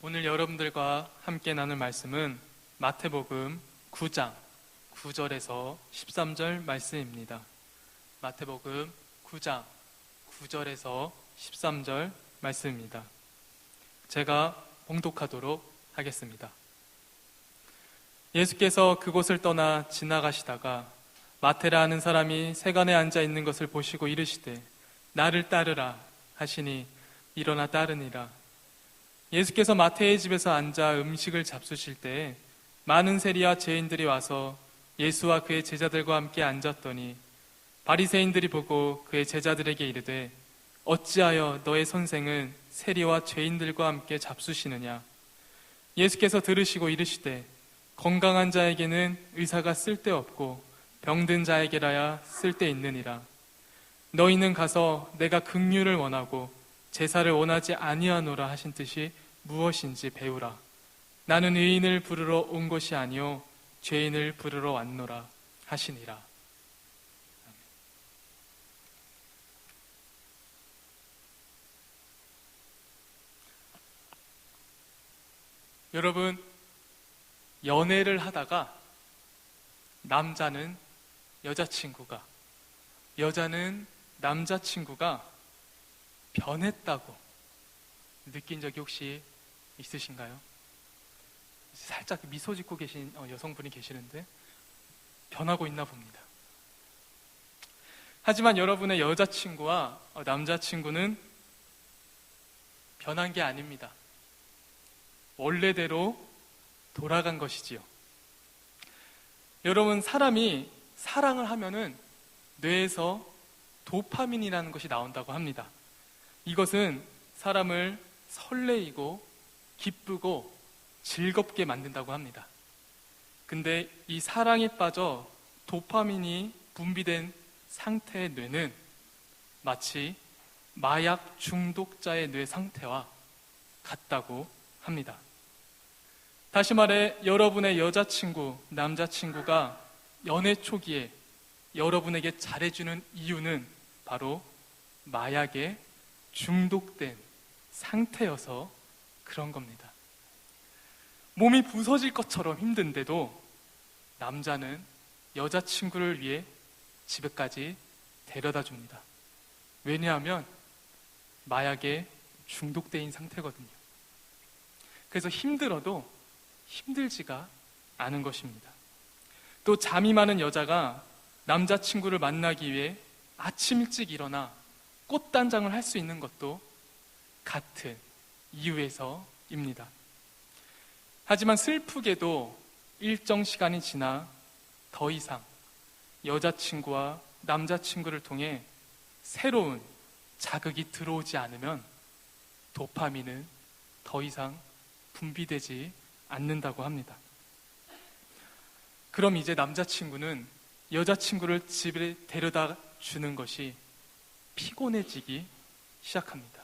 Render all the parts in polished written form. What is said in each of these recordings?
오늘 여러분들과 함께 나눌 말씀은 마태복음 9장 9절에서 13절 말씀입니다. 마태복음 9장 9절에서 13절 말씀입니다. 제가 봉독하도록 하겠습니다. 예수께서 그곳을 떠나 지나가시다가 마태라 하는 사람이 세간에 앉아 있는 것을 보시고 이르시되 나를 따르라 하시니 일어나 따르니라. 예수께서 마태의 집에서 앉아 음식을 잡수실 때에 많은 세리와 죄인들이 와서 예수와 그의 제자들과 함께 앉았더니 바리새인들이 보고 그의 제자들에게 이르되 어찌하여 너의 선생은 세리와 죄인들과 함께 잡수시느냐. 예수께서 들으시고 이르시되 건강한 자에게는 의사가 쓸데없고 병든 자에게라야 쓸데있느니라. 너희는 가서 내가 긍휼을 원하고 제사를 원하지 아니하노라 하신 뜻이 무엇인지 배우라. 나는 의인을 부르러 온 것이 아니요 죄인을 부르러 왔노라 하시니라. 여러분, 연애를 하다가 남자는 여자친구가, 여자는 남자친구가 변했다고 느낀 적이 혹시 있으신가요? 살짝 미소 짓고 계신 여성분이 계시는데 변하고 있나 봅니다. 하지만 여러분의 여자친구와 남자친구는 변한 게 아닙니다. 원래대로 돌아간 것이지요. 여러분, 사람이 사랑을 하면은 뇌에서 도파민이라는 것이 나온다고 합니다. 이것은 사람을 설레이고 기쁘고 즐겁게 만든다고 합니다. 근데 이 사랑에 빠져 도파민이 분비된 상태의 뇌는 마치 마약 중독자의 뇌 상태와 같다고 합니다. 다시 말해 여러분의 여자친구, 남자친구가 연애 초기에 여러분에게 잘해주는 이유는 바로 마약에 중독된 상태여서 그런 겁니다. 몸이 부서질 것처럼 힘든데도 남자는 여자친구를 위해 집에까지 데려다 줍니다. 왜냐하면 마약에 중독된 상태거든요. 그래서 힘들어도 힘들지가 않은 것입니다. 또 잠이 많은 여자가 남자친구를 만나기 위해 아침 일찍 일어나 꽃단장을 할 수 있는 것도 같은 이유에서입니다. 하지만 슬프게도 일정 시간이 지나 더 이상 여자친구와 남자친구를 통해 새로운 자극이 들어오지 않으면 도파민은 더 이상 분비되지 않는다고 합니다. 그럼 이제 남자친구는 여자친구를 집에 데려다 주는 것이 피곤해지기 시작합니다.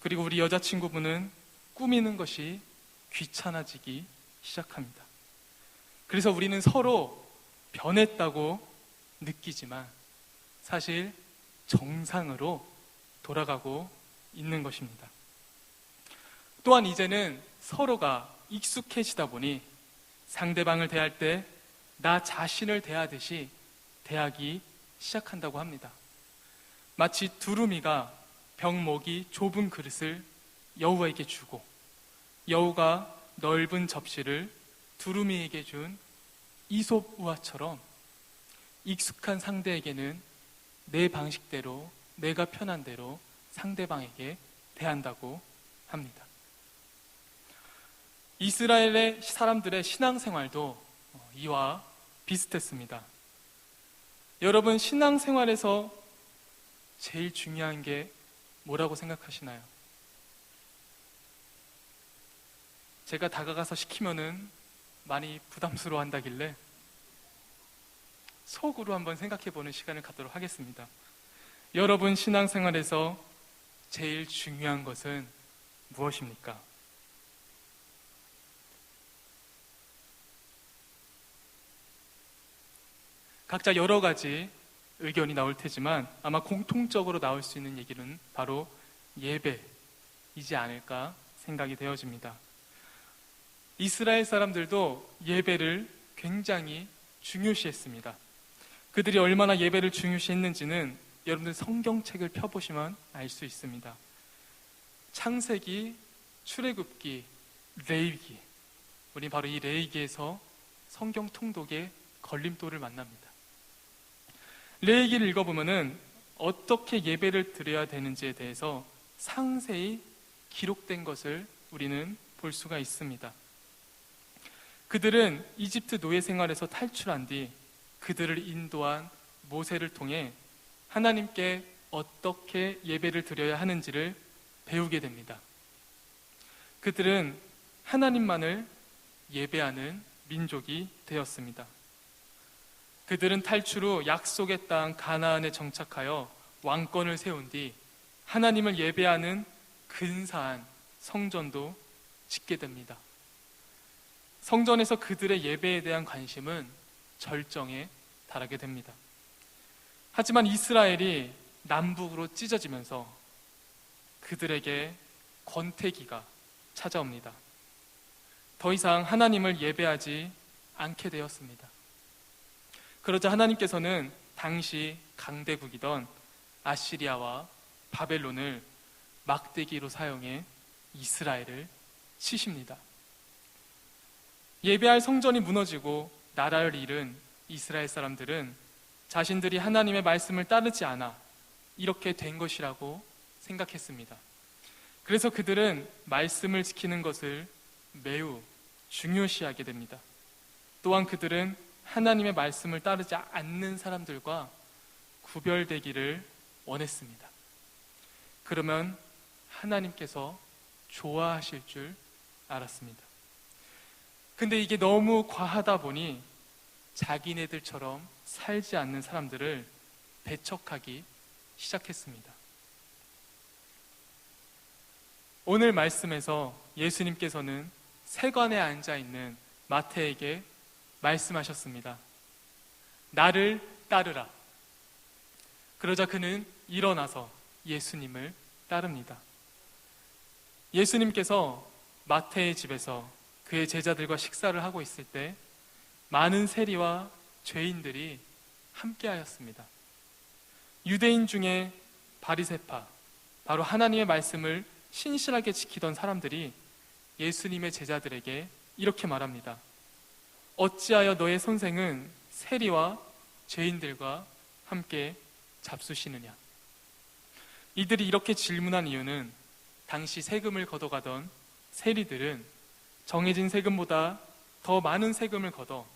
그리고 우리 여자친구분은 꾸미는 것이 귀찮아지기 시작합니다. 그래서 우리는 서로 변했다고 느끼지만 사실 정상으로 돌아가고 있는 것입니다. 또한 이제는 서로가 익숙해지다 보니 상대방을 대할 때 나 자신을 대하듯이 대하기 시작한다고 합니다. 마치 두루미가 병목이 좁은 그릇을 여우에게 주고 여우가 넓은 접시를 두루미에게 준 이솝 우화처럼 익숙한 상대에게는 내 방식대로 내가 편한 대로 상대방에게 대한다고 합니다. 이스라엘의 사람들의 신앙생활도 이와 비슷했습니다. 여러분, 신앙생활에서 제일 중요한 게 뭐라고 생각하시나요? 제가 다가가서 시키면은 많이 부담스러워 한다길래 속으로 한번 생각해보는 시간을 갖도록 하겠습니다. 여러분, 신앙생활에서 제일 중요한 것은 무엇입니까? 각자 여러 가지 의견이 나올 테지만 아마 공통적으로 나올 수 있는 얘기는 바로 예배이지 않을까 생각이 되어집니다. 이스라엘 사람들도 예배를 굉장히 중요시했습니다. 그들이 얼마나 예배를 중요시했는지는 여러분들 성경책을 펴보시면 알 수 있습니다. 창세기, 출애굽기, 레위기, 우리 바로 이 레위기에서 성경 통독의 걸림돌을 만납니다. 레위기를 읽어보면은 어떻게 예배를 드려야 되는지에 대해서 상세히 기록된 것을 우리는 볼 수가 있습니다. 그들은 이집트 노예 생활에서 탈출한 뒤 그들을 인도한 모세를 통해 하나님께 어떻게 예배를 드려야 하는지를 배우게 됩니다. 그들은 하나님만을 예배하는 민족이 되었습니다. 그들은 탈출 후 약속의 땅 가나안에 정착하여 왕권을 세운 뒤 하나님을 예배하는 근사한 성전도 짓게 됩니다. 성전에서 그들의 예배에 대한 관심은 절정에 달하게 됩니다. 하지만 이스라엘이 남북으로 찢어지면서 그들에게 권태기가 찾아옵니다. 더 이상 하나님을 예배하지 않게 되었습니다. 그러자 하나님께서는 당시 강대국이던 아시리아와 바벨론을 막대기로 사용해 이스라엘을 치십니다. 예배할 성전이 무너지고 나라를 잃은 이스라엘 사람들은 자신들이 하나님의 말씀을 따르지 않아 이렇게 된 것이라고 생각했습니다. 그래서 그들은 말씀을 지키는 것을 매우 중요시하게 됩니다. 또한 그들은 하나님의 말씀을 따르지 않는 사람들과 구별되기를 원했습니다. 그러면 하나님께서 좋아하실 줄 알았습니다. 근데 이게 너무 과하다 보니 자기네들처럼 살지 않는 사람들을 배척하기 시작했습니다. 오늘 말씀에서 예수님께서는 세관에 앉아있는 마태에게 말씀하셨습니다. 나를 따르라. 그러자 그는 일어나서 예수님을 따릅니다. 예수님께서 마태의 집에서 그의 제자들과 식사를 하고 있을 때 많은 세리와 죄인들이 함께하였습니다. 유대인 중에 바리새파, 바로 하나님의 말씀을 신실하게 지키던 사람들이 예수님의 제자들에게 이렇게 말합니다. 어찌하여 너의 선생은 세리와 죄인들과 함께 잡수시느냐? 이들이 이렇게 질문한 이유는 당시 세금을 걷어가던 세리들은 정해진 세금보다 더 많은 세금을 걷어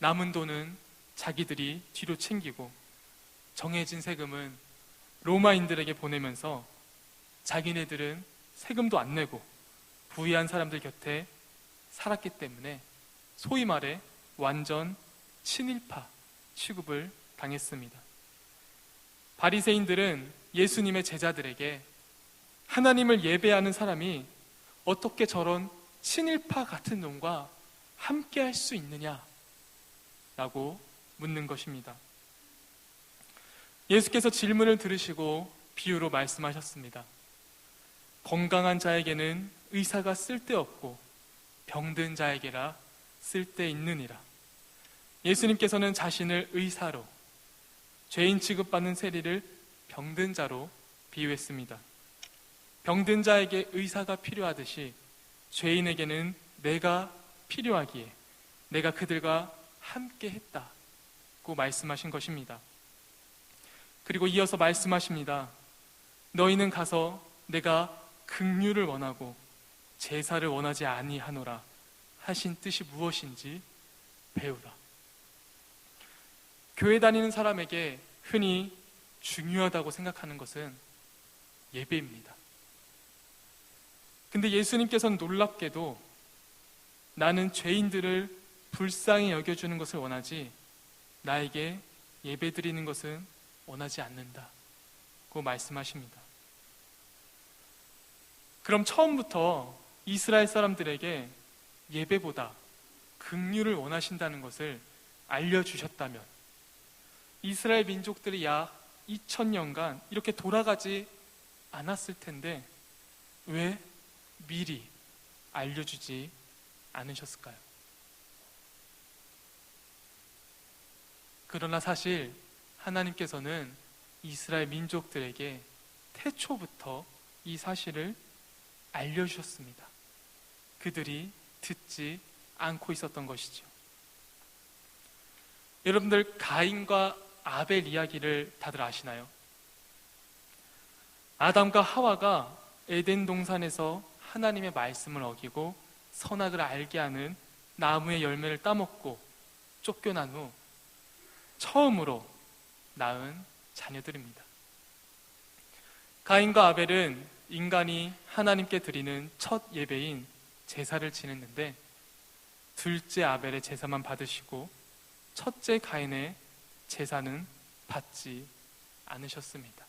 남은 돈은 자기들이 뒤로 챙기고 정해진 세금은 로마인들에게 보내면서 자기네들은 세금도 안 내고 부유한 사람들 곁에 살았기 때문에 소위 말해 완전 친일파 취급을 당했습니다. 바리새인들은 예수님의 제자들에게 하나님을 예배하는 사람이 어떻게 저런 친일파 같은 놈과 함께 할 수 있느냐? 라고 묻는 것입니다. 예수께서 질문을 들으시고 비유로 말씀하셨습니다. 건강한 자에게는 의사가 쓸데없고 병든 자에게라 쓸데있느니라. 예수님께서는 자신을 의사로, 죄인 취급받는 세리를 병든 자로 비유했습니다. 병든 자에게 의사가 필요하듯이 죄인에게는 내가 필요하기에 내가 그들과 함께 했다고 말씀하신 것입니다. 그리고 이어서 말씀하십니다. 너희는 가서 내가 긍휼을 원하고 제사를 원하지 아니하노라 하신 뜻이 무엇인지 배우라. 교회 다니는 사람에게 흔히 중요하다고 생각하는 것은 예배입니다. 근데 예수님께서는 놀랍게도 나는 죄인들을 불쌍히 여겨주는 것을 원하지 나에게 예배드리는 것은 원하지 않는다고 말씀하십니다. 그럼 처음부터 이스라엘 사람들에게 예배보다 긍휼을 원하신다는 것을 알려주셨다면 이스라엘 민족들이 약 2000년간 이렇게 돌아가지 않았을 텐데 왜 미리 알려주지 않으셨을까요? 그러나 사실 하나님께서는 이스라엘 민족들에게 태초부터 이 사실을 알려주셨습니다. 그들이 듣지 않고 있었던 것이죠. 여러분들, 가인과 아벨 이야기를 다들 아시나요? 아담과 하와가 에덴 동산에서 하나님의 말씀을 어기고 선악을 알게 하는 나무의 열매를 따먹고 쫓겨난 후 처음으로 낳은 자녀들입니다. 가인과 아벨은 인간이 하나님께 드리는 첫 예배인 제사를 지냈는데, 둘째 아벨의 제사만 받으시고 첫째 가인의 제사는 받지 않으셨습니다.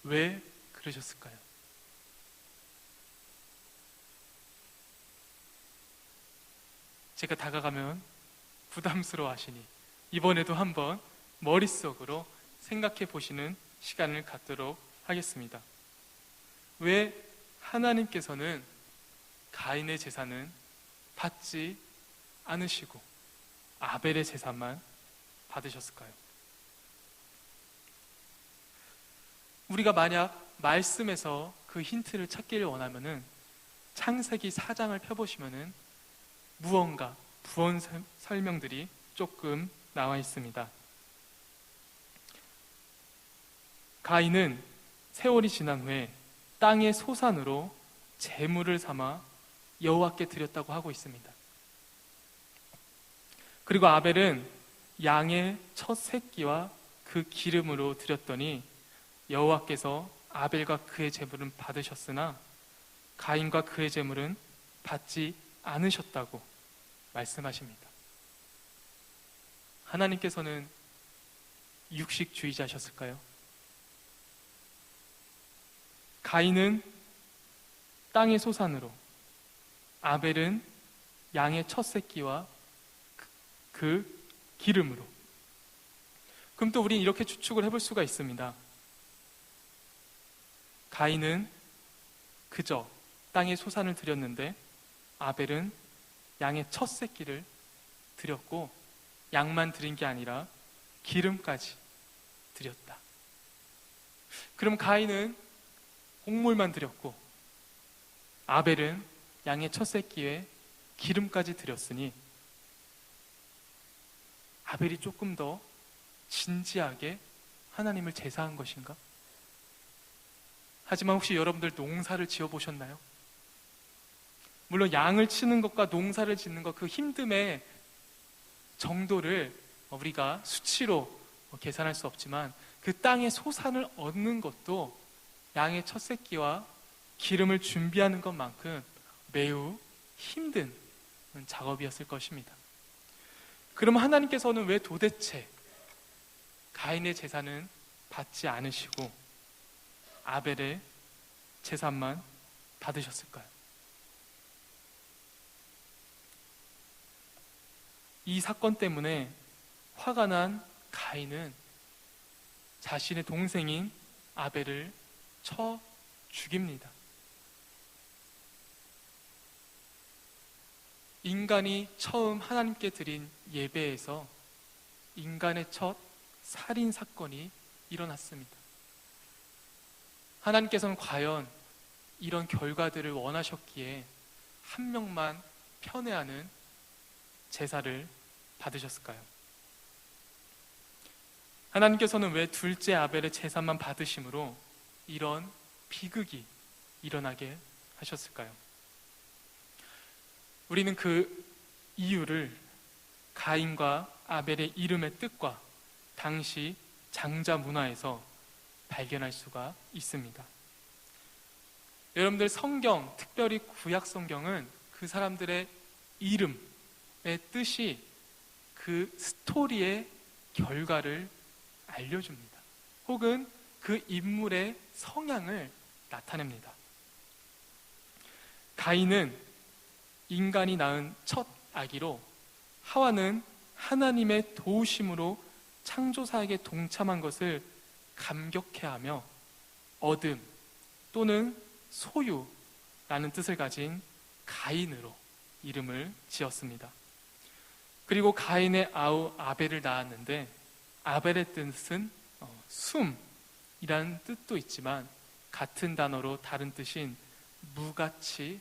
왜 그러셨을까요? 제가 다가가면 부담스러워 하시니 이번에도 한번 머릿속으로 생각해 보시는 시간을 갖도록 하겠습니다. 왜 하나님께서는 가인의 제사는 받지 않으시고 아벨의 제사만 받으셨을까요? 우리가 만약 말씀에서 그 힌트를 찾기를 원하면은 창세기 4장을 펴보시면은 무언가 부언 설명들이 조금 나와 있습니다. 가인은 세월이 지난 후에 땅의 소산으로 제물을 삼아 여호와께 드렸다고 하고 있습니다. 그리고 아벨은 양의 첫 새끼와 그 기름으로 드렸더니 여호와께서 아벨과 그의 제물은 받으셨으나 가인과 그의 제물은 받지 않으셨다고 말씀하십니다. 하나님께서는 육식주의자셨을까요? 가인은 땅의 소산으로, 아벨은 양의 첫 새끼와 그 기름으로. 그럼 또 우리는 이렇게 추측을 해볼 수가 있습니다. 가인은 그저 땅의 소산을 드렸는데 아벨은 양의 첫 새끼를 드렸고, 양만 드린 게 아니라 기름까지 드렸다. 그럼 가인은 곡물만 드렸고 아벨은 양의 첫 새끼에 기름까지 드렸으니 아벨이 조금 더 진지하게 하나님을 제사한 것인가? 하지만 혹시 여러분들 농사를 지어보셨나요? 물론 양을 치는 것과 농사를 짓는 것, 그 힘듦의 정도를 우리가 수치로 계산할 수 없지만 그 땅의 소산을 얻는 것도 양의 첫 새끼와 기름을 준비하는 것만큼 매우 힘든 작업이었을 것입니다. 그러면 하나님께서는 왜 도대체 가인의 제사는 받지 않으시고 아벨의 제사만 받으셨을까요? 이 사건 때문에 화가 난 가인은 자신의 동생인 아벨을 쳐 죽입니다. 인간이 처음 하나님께 드린 예배에서 인간의 첫 살인 사건이 일어났습니다. 하나님께서는 과연 이런 결과들을 원하셨기에 한 명만 편애하는 제사를 받으셨을까요? 하나님께서는 왜 둘째 아벨의 제사만 받으심으로 이런 비극이 일어나게 하셨을까요? 우리는 그 이유를 가인과 아벨의 이름의 뜻과 당시 장자 문화에서 발견할 수가 있습니다. 여러분들, 성경, 특별히 구약 성경은 그 사람들의 이름의 뜻이 그 스토리의 결과를 알려줍니다. 혹은 그 인물의 성향을 나타냅니다. 가인은 인간이 낳은 첫 아기로, 하와는 하나님의 도우심으로 창조사에게 동참한 것을 감격해하며 얻음 또는 소유라는 뜻을 가진 가인으로 이름을 지었습니다. 그리고 가인의 아우 아벨을 낳았는데 아벨의 뜻은 숨이라는 뜻도 있지만 같은 단어로 다른 뜻인 무가치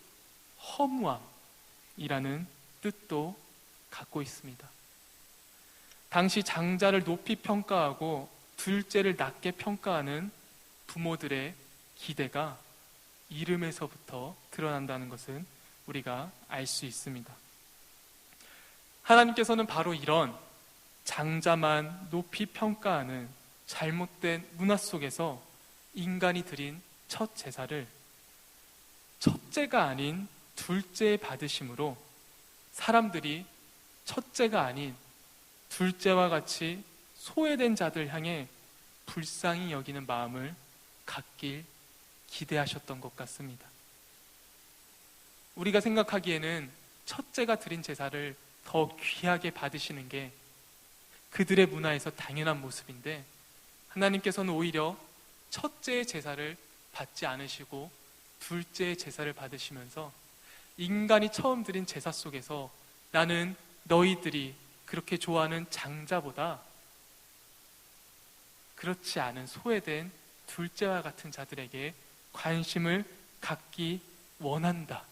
허무함이라는 뜻도 갖고 있습니다. 당시 장자를 높이 평가하고 둘째를 낮게 평가하는 부모들의 기대가 이름에서부터 드러난다는 것은 우리가 알 수 있습니다. 하나님께서는 바로 이런 장자만 높이 평가하는 잘못된 문화 속에서 인간이 드린 첫 제사를 첫째가 아닌 둘째에 받으심으로 사람들이 첫째가 아닌 둘째와 같이 소외된 자들 향해 불쌍히 여기는 마음을 갖길 기대하셨던 것 같습니다. 우리가 생각하기에는 첫째가 드린 제사를 더 귀하게 받으시는 게 그들의 문화에서 당연한 모습인데 하나님께서는 오히려 첫째의 제사를 받지 않으시고 둘째의 제사를 받으시면서 인간이 처음 드린 제사 속에서 나는 너희들이 그렇게 좋아하는 장자보다 그렇지 않은 소외된 둘째와 같은 자들에게 관심을 갖기 원한다는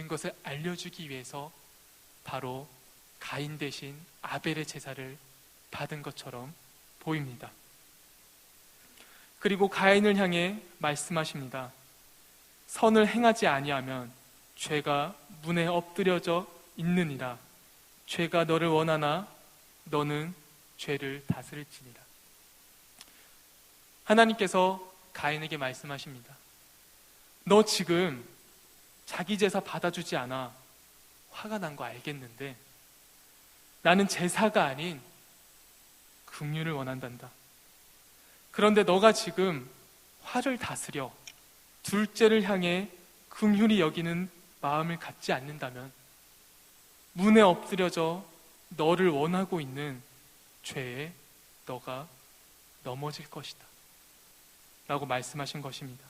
것을 알려주기 위해서 바로 가인 대신 아벨의 제사를 받은 것처럼 보입니다. 그리고 가인을 향해 말씀하십니다. 선을 행하지 아니하면 죄가 문에 엎드려져 있느니라. 죄가 너를 원하나 너는 죄를 다스릴지니라. 하나님께서 가인에게 말씀하십니다. 너 지금 자기 제사 받아주지 않아 화가 난 거 알겠는데 나는 제사가 아닌 긍휼을 원한단다. 그런데 너가 지금 화를 다스려 둘째를 향해 긍휼히 여기는 마음을 갖지 않는다면 문에 엎드려져 너를 원하고 있는 죄에 너가 넘어질 것이다 라고 말씀하신 것입니다.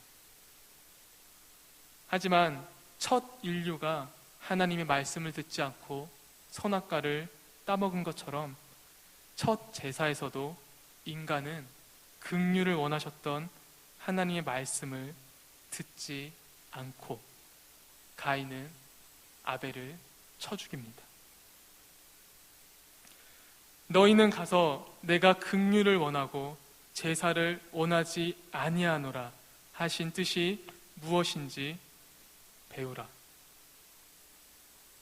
하지만 첫 인류가 하나님의 말씀을 듣지 않고 선악과를 따먹은 것처럼 첫 제사에서도 인간은 긍휼을 원하셨던 하나님의 말씀을 듣지 않고 가인은 아벨을 쳐 죽입니다. 너희는 가서 내가 긍휼을 원하고 제사를 원하지 아니하노라 하신 뜻이 무엇인지 배우라.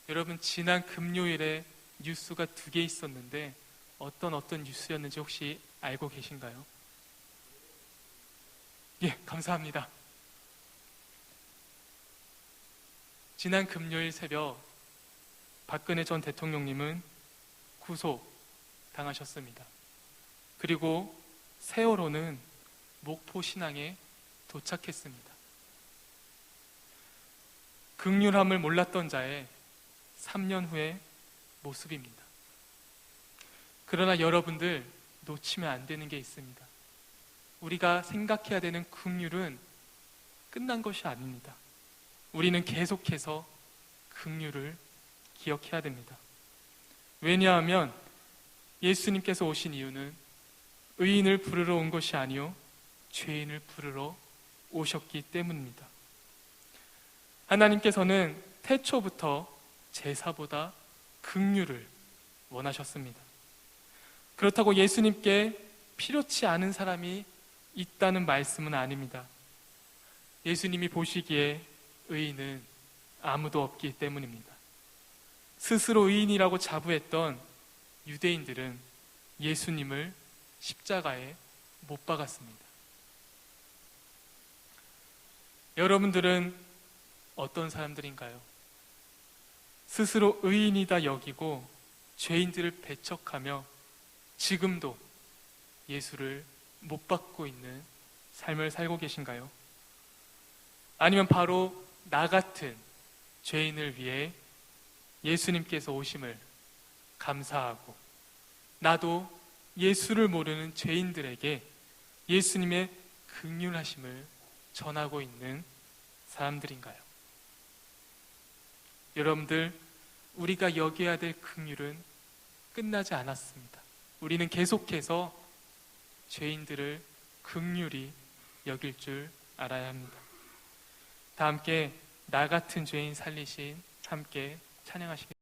여러분, 지난 금요일에 뉴스가 2개 있었는데 어떤 뉴스였는지 혹시 알고 계신가요? 예, 감사합니다. 지난 금요일 새벽 박근혜 전 대통령님은 구속당하셨습니다. 그리고 세월호는 목포 신항에 도착했습니다. 긍휼함을 몰랐던 자의 3년 후의 모습입니다. 그러나 여러분들 놓치면 안 되는 게 있습니다. 우리가 생각해야 되는 긍휼은 끝난 것이 아닙니다. 우리는 계속해서 긍휼을 기억해야 됩니다. 왜냐하면 예수님께서 오신 이유는 의인을 부르러 온 것이 아니요 죄인을 부르러 오셨기 때문입니다. 하나님께서는 태초부터 제사보다 긍휼을 원하셨습니다. 그렇다고 예수님께 필요치 않은 사람이 있다는 말씀은 아닙니다. 예수님이 보시기에 의인은 아무도 없기 때문입니다. 스스로 의인이라고 자부했던 유대인들은 예수님을 십자가에 못 박았습니다. 여러분들은 어떤 사람들인가요? 스스로 의인이다 여기고 죄인들을 배척하며 지금도 예수를 못 받고 있는 삶을 살고 계신가요? 아니면 바로 나 같은 죄인을 위해 예수님께서 오심을 감사하고 나도 예수를 모르는 죄인들에게 예수님의 긍휼하심을 전하고 있는 사람들인가요? 여러분들, 우리가 여겨야 될 긍휼은 끝나지 않았습니다. 우리는 계속해서 죄인들을 긍휼히 여길 줄 알아야 합니다. 다 함께 나 같은 죄인 살리신 함께 찬양하시겠습니다.